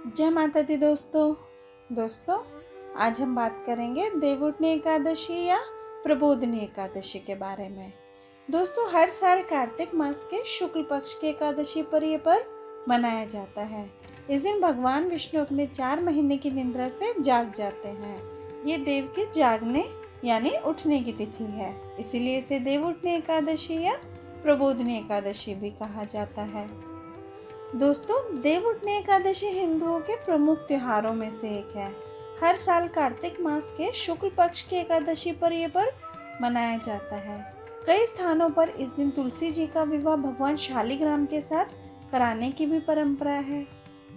जय माता दी दोस्तों, आज हम बात करेंगे देवउठनी एकादशी या प्रबोधिनी एकादशी के बारे में। दोस्तों, हर साल कार्तिक मास के शुक्ल पक्ष की एकादशी पर यह पर्व मनाया जाता है। इस दिन भगवान विष्णु अपने 4 महीने की निद्रा से जाग जाते हैं। ये देव के जागने यानी उठने की तिथि है, इसीलिए इसे देवउठनी एकादशी या प्रबोधिनी एकादशी भी कहा जाता है। दोस्तों, देवउठनी एकादशी हिंदुओं के प्रमुख त्योहारों में से एक है। हर साल कार्तिक मास के शुक्ल पक्ष की एकादशी पर यह पर्व मनाया जाता है। कई स्थानों पर इस दिन तुलसी जी का विवाह भगवान शालिग्राम के साथ कराने की भी परंपरा है।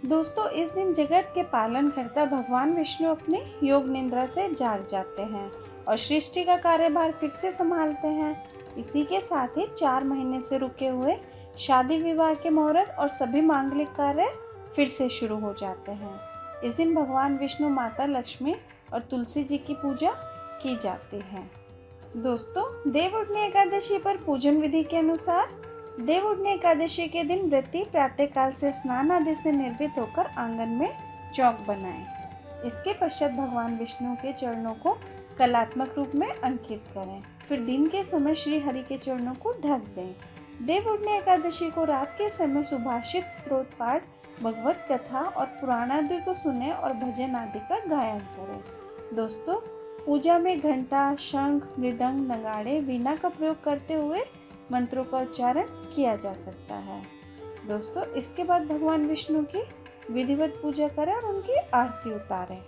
दोस्तों, इस दिन जगत के पालनकर्ता भगवान विष्णु अपनी योग निद्रा से जाग जाते हैं और सृष्टि का कार्यभार फिर से संभालते हैं। इसी के साथ ही 4 महीने से रुके हुए शादी विवाह के मुहूर्त और सभी मांगलिक कार्य फिर से शुरू हो जाते हैं। इस दिन भगवान विष्णु, माता लक्ष्मी और तुलसी जी की पूजा की जाती है। दोस्तों, देवउठनी एकादशी पर पूजन विधि के अनुसार देवउठनी एकादशी के दिन व्रती प्रातःकाल से स्नान आदि से निर्भित होकर आंगन में चौक बनाएं। इसके पश्चात भगवान विष्णु के चरणों को कलात्मक रूप में अंकित करें। फिर दिन के समय श्री हरि के चरणों को ढक दें। देवउठनी एकादशी को रात के समय सुभाषित, स्तोत्र पाठ, भगवत कथा और पुराण आदि को सुने और भजन आदि का गायन करें। दोस्तों, पूजा में घंटा, शंख, मृदंग, नगाड़े, वीणा का प्रयोग करते हुए मंत्रों का उच्चारण किया जा सकता है। दोस्तों, इसके बाद भगवान विष्णु की विधिवत पूजा करें और उनकी आरती उतारें।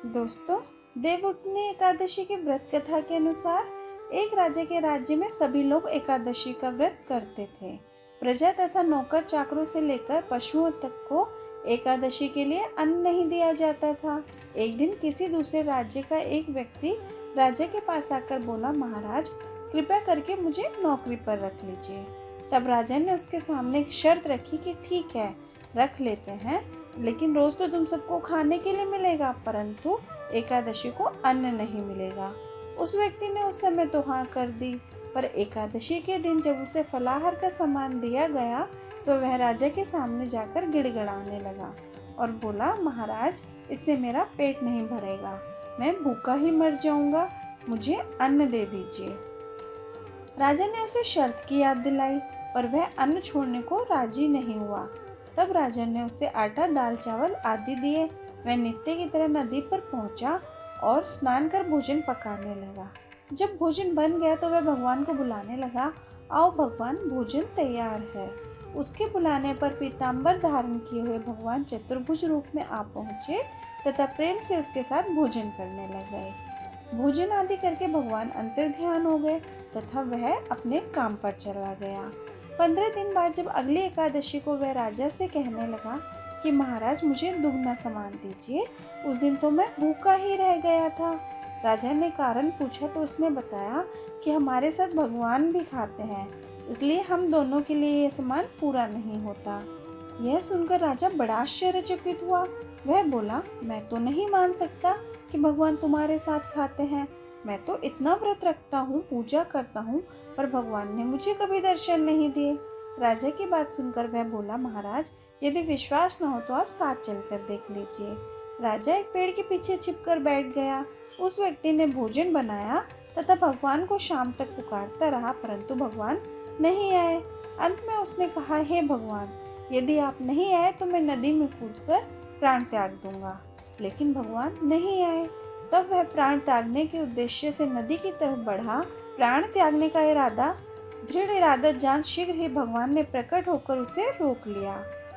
दोस्तों, देवउठनी एकादशी की व्रत कथा के अनुसार एक राजा के राज्य में सभी लोग एकादशी का व्रत करते थे। प्रजा तथा नौकर चाकरों से लेकर पशुओं तक को एकादशी के लिए अन्न नहीं दिया जाता था। एक दिन किसी दूसरे राज्य का एक व्यक्ति राजा के पास आकर बोला, महाराज, कृपया करके मुझे नौकरी पर रख लीजिए। तब राजा ने उसके सामने एक शर्त रखी कि ठीक है, रख लेते हैं, लेकिन रोज तो तुम सबको खाने के लिए मिलेगा, परंतु एकादशी को अन्न नहीं मिलेगा। उस व्यक्ति ने उस समय तो हाँ कर दी, पर एकादशी के दिन जब उसे फलाहार का सामान दिया गया तो वह राजा के सामने जाकर गिड़गिड़ाने लगा और बोला, महाराज, इससे मेरा पेट नहीं भरेगा, मैं भूखा ही मर जाऊंगा, मुझे अन्न दे दीजिए। राजा ने उसे शर्त की याद दिलाई, पर वह अन्न छोड़ने को राजी नहीं हुआ। तब राजा ने उसे आटा, दाल, चावल आदि दिए। वह नित्य की तरह नदी पर पहुंचा और स्नान कर भोजन पकाने लगा। जब भोजन बन गया तो वह भगवान को बुलाने लगा, आओ भगवान, भोजन तैयार है। उसके बुलाने पर पीताम्बर धारण किए हुए भगवान चतुर्भुज रूप में आ पहुँचे तथा प्रेम से उसके साथ भोजन करने लग गए। भोजन आदि करके भगवान अंतर्ध्यान हो गए तथा वह अपने काम पर चला गया। 15 दिन बाद जब अगली एकादशी को वह राजा से कहने लगा कि महाराज, मुझे दुगना सामान दीजिए, उस दिन तो मैं भूखा ही रह गया था। राजा ने कारण पूछा तो उसने बताया कि हमारे साथ भगवान भी खाते हैं, इसलिए हम दोनों के लिए यह सामान पूरा नहीं होता। यह सुनकर राजा बड़ा आश्चर्यचकित हुआ। वह बोला, मैं तो नहीं मान सकता कि भगवान तुम्हारे साथ खाते हैं। मैं तो इतना व्रत रखता हूँ, पूजा करता हूँ, पर भगवान ने मुझे कभी दर्शन नहीं दिए। राजा की बात सुनकर वह बोला, महाराज, यदि विश्वास न हो तो आप साथ चलकर देख लीजिए। राजा एक पेड़ के पीछे छिपकर बैठ गया। उस व्यक्ति ने भोजन बनाया तथा भगवान को शाम तक पुकारता रहा, परंतु भगवान नहीं आए। अंत में उसने कहा, हे भगवान, यदि आप नहीं आए तो मैं नदी में कूदकर प्राण त्याग दूंगा। लेकिन भगवान नहीं आए। तब वह प्राण त्यागने के उद्देश्य से नदी की तरफ बढ़ा। प्राण त्यागने का दृढ़ इरादा जान शीघ्र ही भगवान ने प्रकट होकर उसे रोक लिया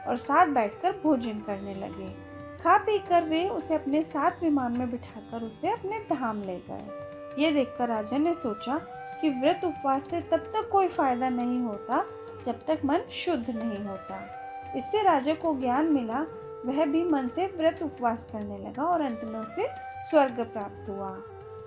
और साथ बैठकर भोजन करने लगे। खा पी कर वे उसे अपने साथ विमान में बिठाकर उसे अपने धाम ले गए। ये देखकर राजा ने सोचा कि व्रत उपवास से तब तक कोई फायदा नहीं होता जब तक मन शुद्ध नहीं होता। इससे राजा को ज्ञान मिला। वह भी मन से व्रत उपवास करने लगा और अंत में उसे स्वर्ग प्राप्त हुआ।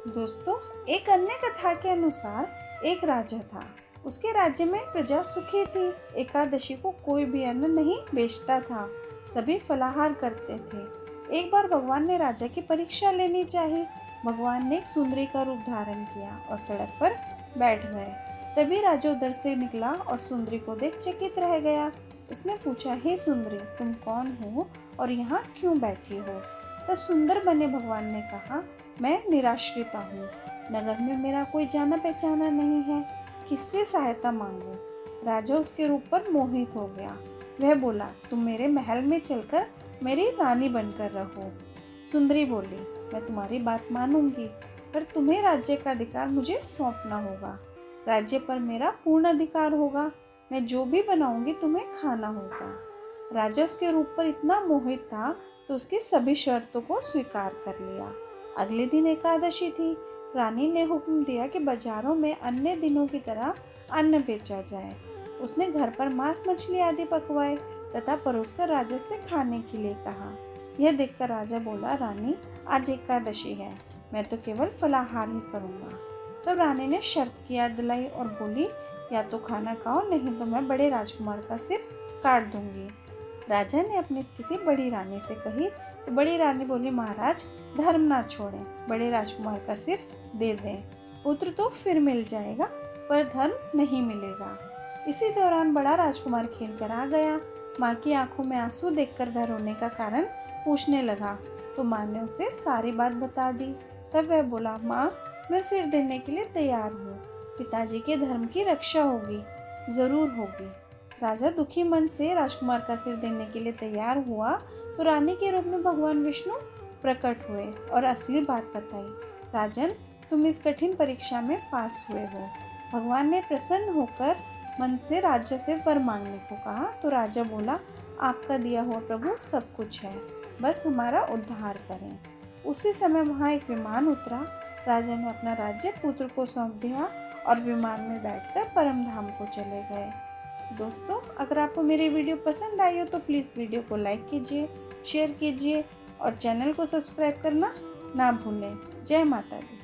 दोस्तों, एक अन्य कथा के अनुसार एक राजा था। उसके राज्य में प्रजा सुखी थी। एकादशी को कोई भी अन्न नहीं बेचता था, सभी फलाहार करते थे। एक बार भगवान ने राजा की परीक्षा लेनी चाहिए। भगवान ने एक सुंदरी का रूप धारण किया और सड़क पर बैठ गए। तभी राजा उधर से निकला और सुंदरी को देख चकित रह गया। उसने पूछा, हे सुंदरी, तुम कौन हो और यहाँ क्यों बैठी हो? तब सुंदर बने भगवान ने कहा, मैं निराश्रिता हूँ, नगर में मेरा कोई जाना पहचाना नहीं है, किससे सहायता मांगूं? राजा उसके रूप पर मोहित हो गया। वह बोला, तुम मेरे महल में चलकर मेरी रानी बनकर रहो। सुंदरी बोली, मैं तुम्हारी बात मानूंगी, पर तुम्हें राज्य का अधिकार मुझे सौंपना होगा। राज्य पर मेरा पूर्ण अधिकार होगा। मैं जो भी बनाऊंगी तुम्हें खाना होगा। राजा उसके रूप पर इतना मोहित था तो उसकी सभी शर्तों को स्वीकार कर लिया। अगले दिन एकादशी थी। रानी ने हुक्म दिया कि बाजारों में अन्य दिनों की तरह अन्न बेचा जाए। उसने घर पर मांस मछली आदि पकवाए तथा परोसकर राजा से खाने के लिए कहा। यह देखकर राजा बोला, रानी, आज एकादशी है, मैं तो केवल फलाहार ही करूँगा। तब रानी ने शर्त की याद दिलाई और बोली, या तो खाना खाओ, नहीं तो मैं बड़े राजकुमार का सिर काट दूंगी। राजा ने अपनी स्थिति बड़ी रानी से कही तो बड़ी रानी बोली, महाराज, धर्म ना छोड़ें, बड़े राजकुमार का सिर दे दें। पुत्र तो फिर मिल जाएगा, पर धर्म नहीं मिलेगा। इसी दौरान बड़ा राजकुमार खेल कर आ गया। माँ की आंखों में आंसू देखकर वह रोने का कारण पूछने लगा तो माँ ने उसे सारी बात बता दी। तब वह बोला, माँ, मैं सिर देने के लिए तैयार हूँ। पिताजी के धर्म की रक्षा होगी, जरूर होगी। राजा दुखी मन से राजकुमार का सिर देने के लिए तैयार हुआ तो रानी के रूप में भगवान विष्णु प्रकट हुए और असली बात बताई। राजन, तुम इस कठिन परीक्षा में पास हुए हो। भगवान ने प्रसन्न होकर मन से राजा से वर मांगने को कहा तो राजा बोला, आपका दिया हुआ प्रभु सब कुछ है, बस हमारा उद्धार करें। उसी समय वहाँ एक विमान उतरा। राजा ने अपना राज्य पुत्र को सौंप दिया और विमान में बैठकर परम धाम को चले गए। दोस्तों, अगर आपको मेरी वीडियो पसंद आई हो तो प्लीज़ वीडियो को लाइक कीजिए, शेयर कीजिए और चैनल को सब्सक्राइब करना ना भूलें। जय माता दी।